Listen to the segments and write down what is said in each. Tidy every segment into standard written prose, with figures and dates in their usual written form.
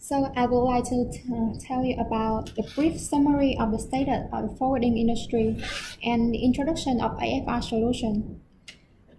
So I would like to tell you about the brief summary of the status of the forwarding industry and the introduction of AFR Solution.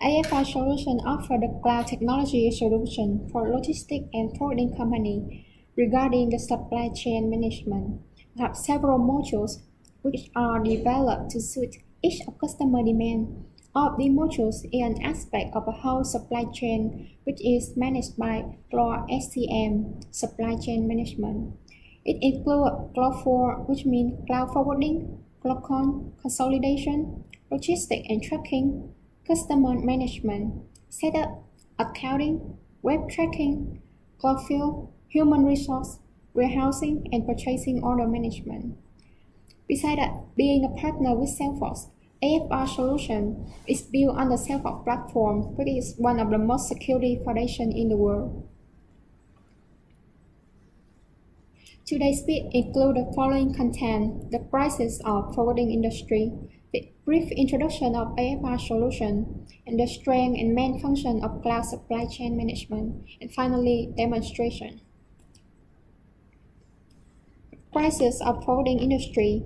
AFR Solution offers the cloud technology solution for logistics and forwarding company regarding the supply chain management. We have several modules which are developed to suit each of customer demand. All of these modules is an aspect of a whole supply chain which is managed by CloSCM supply chain management. It includes Cloud4, which means cloud forwarding, Kwon consolidation, logistics and tracking, customer management, setup, accounting, web tracking, Cloud human resource, warehousing, and purchasing order management. Besides that, being a partner with Salesforce, AFR Solution is built on the Salesforce platform, which is one of the most security foundations in the world. Today's speech includes the following content: the crisis of forwarding industry, the brief introduction of AFR Solution, and the strength and main function of cloud supply chain management, and finally, demonstration. Crisis of forwarding industry.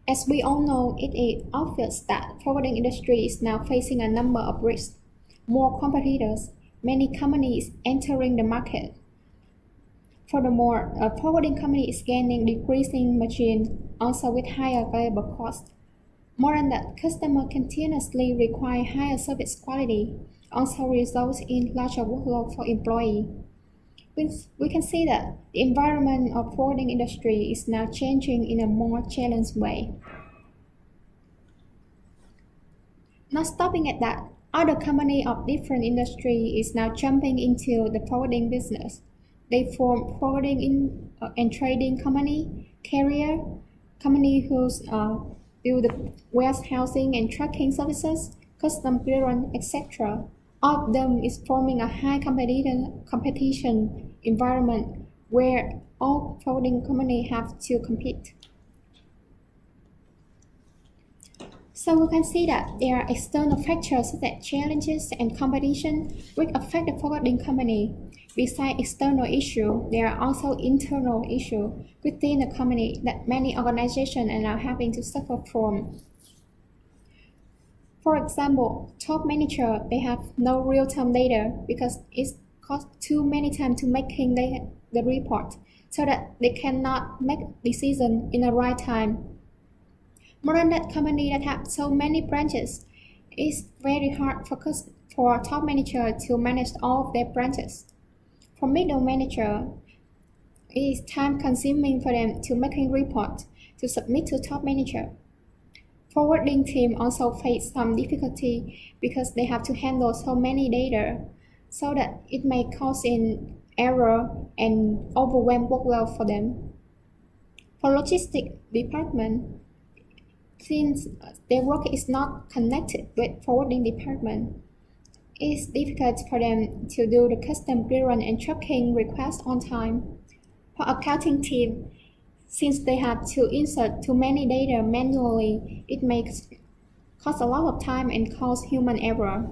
As we all know, it is obvious that forwarding industry is now facing a number of risks. More competitors, many companies entering the market. Furthermore, a forwarding company is gaining decreasing margin, also with higher variable costs. More than that, customers continuously require higher service quality, also results in larger workload for employees. We can see that the environment of forwarding industry is now changing in a more challenging way. Not stopping at that, other companies of different industry is now jumping into the forwarding business. They form forwarding and trading company, carrier, company who's build the warehousing and tracking services, custom clearance, etc. All of them is forming a high competition environment where all forwarding companies have to compete. So we can see that there are external factors such as challenges and competition which affect the forwarding company. Besides external issues, there are also internal issues within the company that many organizations are now having to suffer from. For example, top manager, they have no real-time data because it costs too many time to making the report, so that they cannot make decision in the right time. More than that, company that have so many branches, it's very hard for top manager to manage all of their branches. For middle manager, it is time consuming for them to making report to submit to top manager. Forwarding team also face some difficulty because they have to handle so many data, so that it may cause an error and overwhelm workload for them. For logistics department, since their work is not connected with forwarding department, it is difficult for them to do the custom clearance and tracking requests on time. For accounting team, since they have to insert too many data manually, it makes cost a lot of time and cause human error.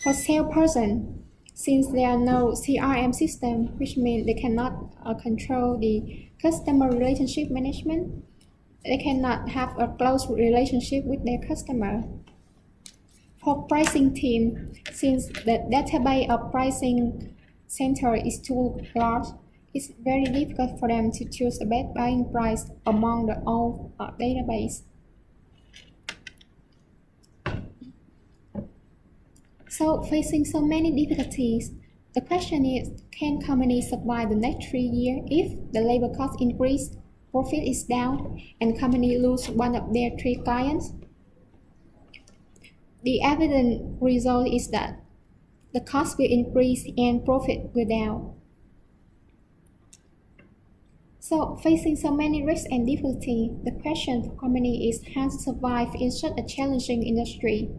For salesperson, since there are no CRM system, which means they cannot control the customer relationship management, they cannot have a close relationship with their customer. For pricing team, since the database of pricing center is too large, it's very difficult for them to choose the best buying price among the all database. So facing so many difficulties, the question is, can companies survive the next 3 years if the labor cost increase, profit is down, and company lose one of their 3 clients? The evident result is that the cost will increase and profit will down. So facing so many risks and difficulties, the question for company is how to survive in such a challenging industry.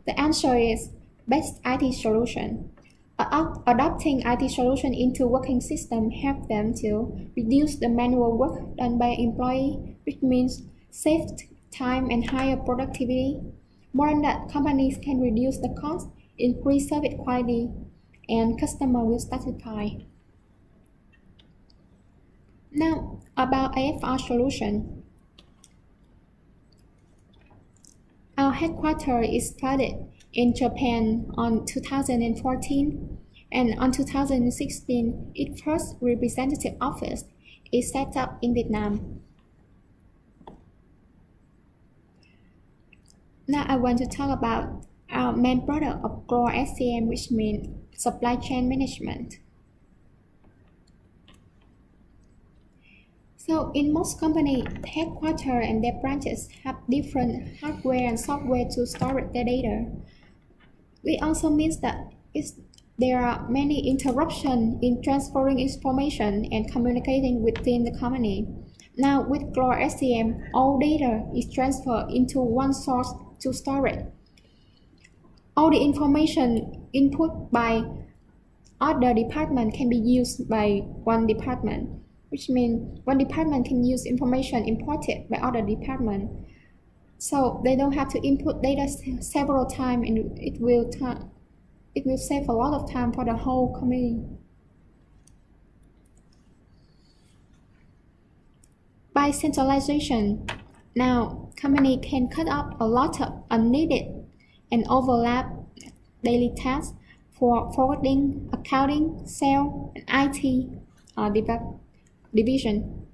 The answer is best IT solution. Adopting IT solution into working system help them to reduce the manual work done by employee, which means save time and higher productivity. More than that, companies can reduce the cost, increase service quality, and customer will satisfy. Now, about AFR Solution. Our headquarters is started in Japan on 2014, and on 2016, its first representative office is set up in Vietnam. Now I want to talk about our main product of CloSCM, which means supply chain management. So in most companies, headquarters and their branches have different hardware and software to store their data. It also means that there are many interruptions in transferring information and communicating within the company. Now with CloSCM, all data is transferred into one source to store it. All the information input by other department can be used by one department, which means one department can use information imported by other department. So they don't have to input data several times, and it will save a lot of time for the whole company. By centralization, now company can cut out a lot of unneeded and overlap daily tasks for forwarding, accounting, sales, and IT division.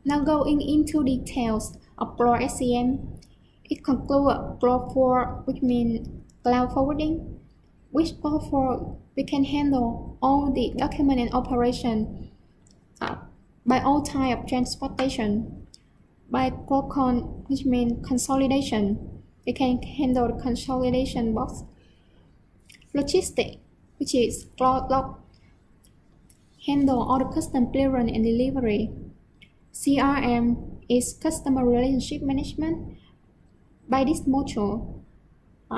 Now going into details of CloSCM, it concludes Cloud4, which means cloud forwarding. With Cloud4, we can handle all the document and operation by all type of transportation. By Kwon, which means consolidation, we can handle the consolidation box. Logistics, which is Cloud handle all the custom clearance and delivery. CRM is customer relationship management. By this module,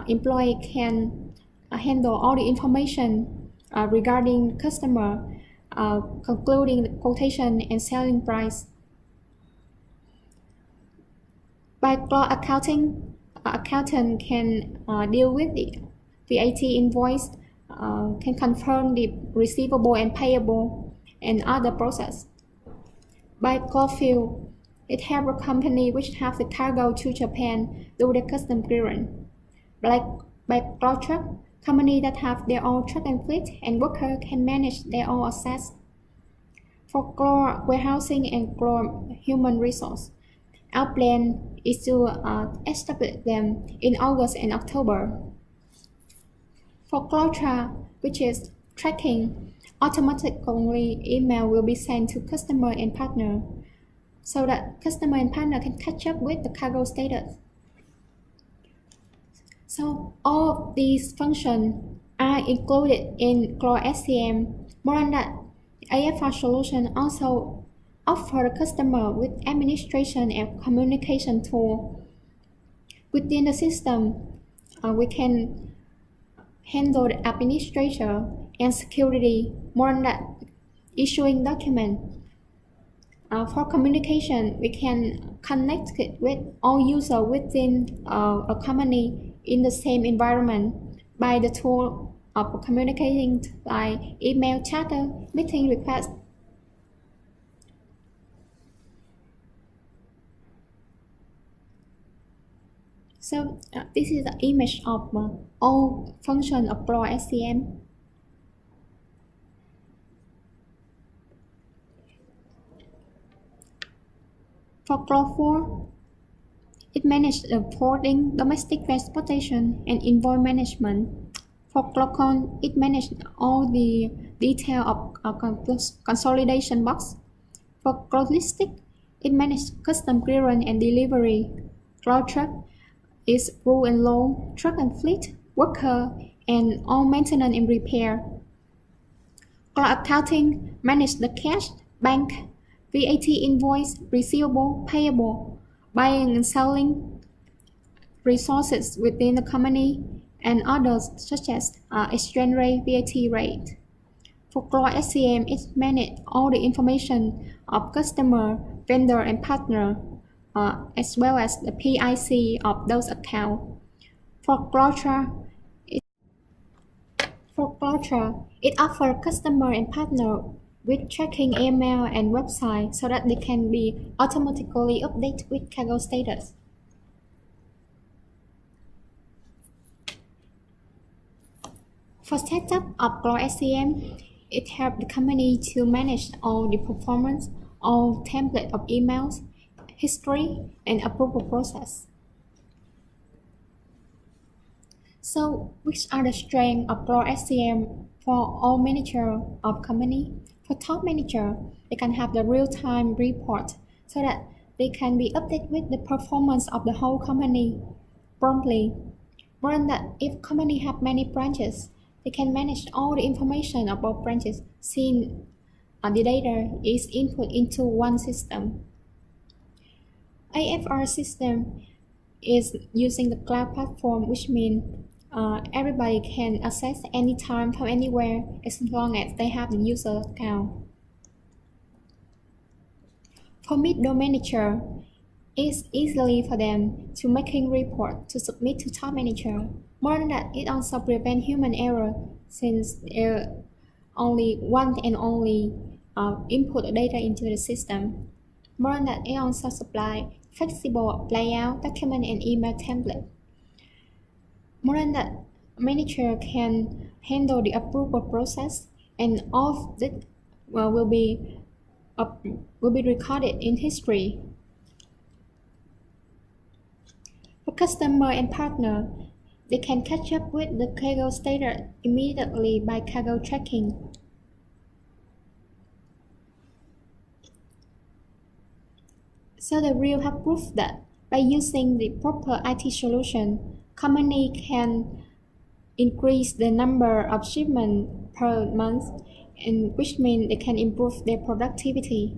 employee can handle all the information regarding customer, concluding the quotation and selling price. By Cloud Accounting, accountant can deal with the VAT invoice, can confirm the receivable and payable, and other process. By Cloud Fuel, it helps a company which have the cargo to Japan do the custom clearance. By Cloud Truck, companies that have their own truck and fleet and workers can manage their own assets. For Cloud Warehousing and Cloud Human Resource, our plan is to establish them in August and October. For CloudTra, which is tracking, automatically email will be sent to customer and partner so that customer and partner can catch up with the cargo status. So all of these functions are included in CloSCM. More than that, AFR Solution also offer the customer with administration and communication tool. Within the system, we can handle the administration and security. More than that, issuing documents. For communication, we can connect it with all users within a company in the same environment by the tool of communicating by email, chat, meeting request. So this is the image of all functions of CloSCM. For Cloud4, it manages the forwarding, domestic transportation, and invoice management. For Kwon, it manages all the detail of consolidation box. For Logistics, it manages custom clearance and delivery. Cloud Truck is rule and load, truck and fleet, worker, and all maintenance and repair. Cloud Accounting manages the cash, bank, VAT invoice, receivable, payable, buying and selling, resources within the company, and others such as exchange rate, VAT rate. For CloSCM, it manages all the information of customer, vendor, and partner, as well as the PIC of those accounts. For For Cloudtra, it offers customer and partner with tracking email and website so that they can be automatically updated with cargo status. For setup of CloSCM, it helps the company to manage all the performance, all template of emails, history, and approval process. So, which are the strengths of CloSCM for all manager of company? For top manager, they can have the real-time report so that they can be updated with the performance of the whole company promptly. More than that, if company have many branches, they can manage all the information about branches since the data is input into one system. AFR system is using the cloud platform, which means everybody can access anytime from anywhere as long as they have the user account. For middle manager, it's easily for them to making report to submit to top manager. More than that, it also prevents human error since only one and only input data into the system. More than that, it also supplies flexible layout, document, and email template. More than that, manager can handle the approval process, and all of it will be recorded in history. For customer and partner, they can catch up with the cargo status immediately by cargo tracking. So the real have proof that by using the proper IT solution, company can increase the number of shipments per month, and which means they can improve their productivity.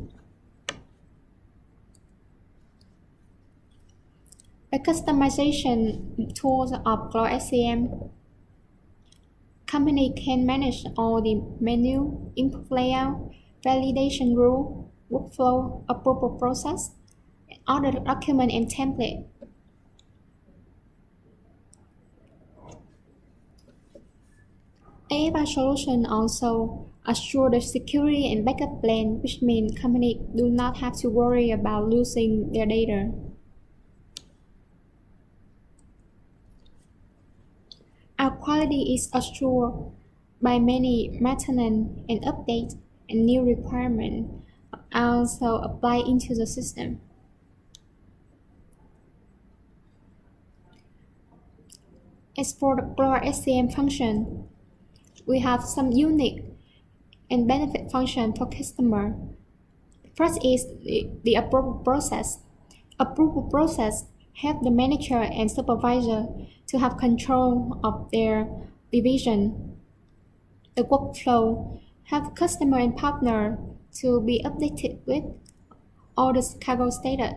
By customization tools of CloSCM, company can manage all the menu, input layout, validation rule, workflow, approval process, other document and template. AFR Solutions also assure the security and backup plan, which means companies do not have to worry about losing their data. Our quality is assured by many maintenance and updates, and new requirements also apply into the system. As for the CloSCM function, we have some unique and benefit function for customer. First is the approval process. Approval process help the manager and supervisor to have control of their division. The workflow help customer and partner to be updated with all the cargo status.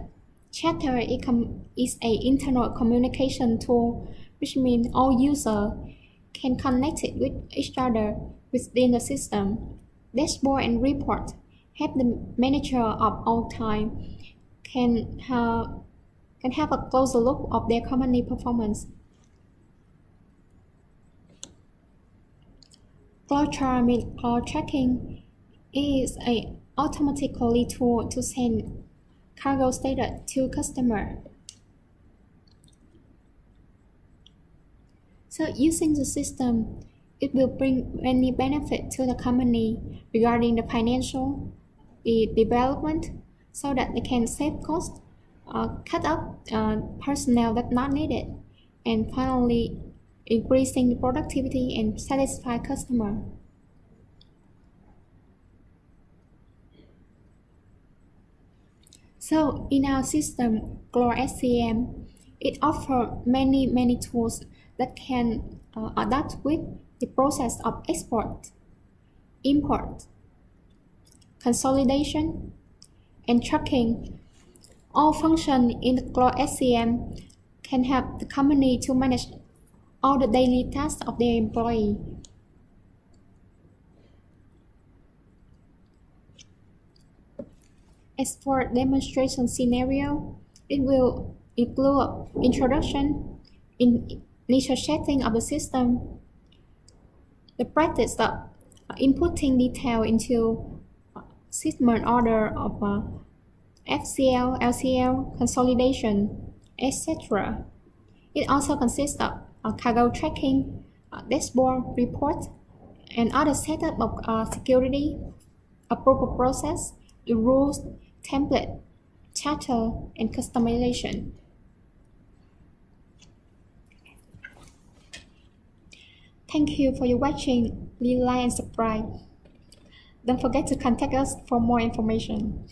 Chatter is an internal communication tool, which means all users can connect it with each other within the system. Dashboard and report help the manager of all time can have a closer look of their company performance. Cloud tracking is an automatically tool to send cargo status to customer. So using the system, it will bring many benefits to the company regarding the financial, the development, so that they can save costs, cut up personnel that's not needed, and finally increasing the productivity and satisfy customer. So in our system, CloSCM, it offers many tools that can adapt with the process of export, import, consolidation, and tracking. All functions in the CloSCM can help the company to manage all the daily tasks of their employee. As for demonstration scenario, it will include introduction, initial setting of the system, The practice of inputting detail into system order of FCL, LCL, consolidation, etc. It also consists of cargo tracking, dashboard report, and other setup of security, approval process, the rules, template, charter, and customization. Thank you for your watching. Please like and subscribe. Don't forget to contact us for more information.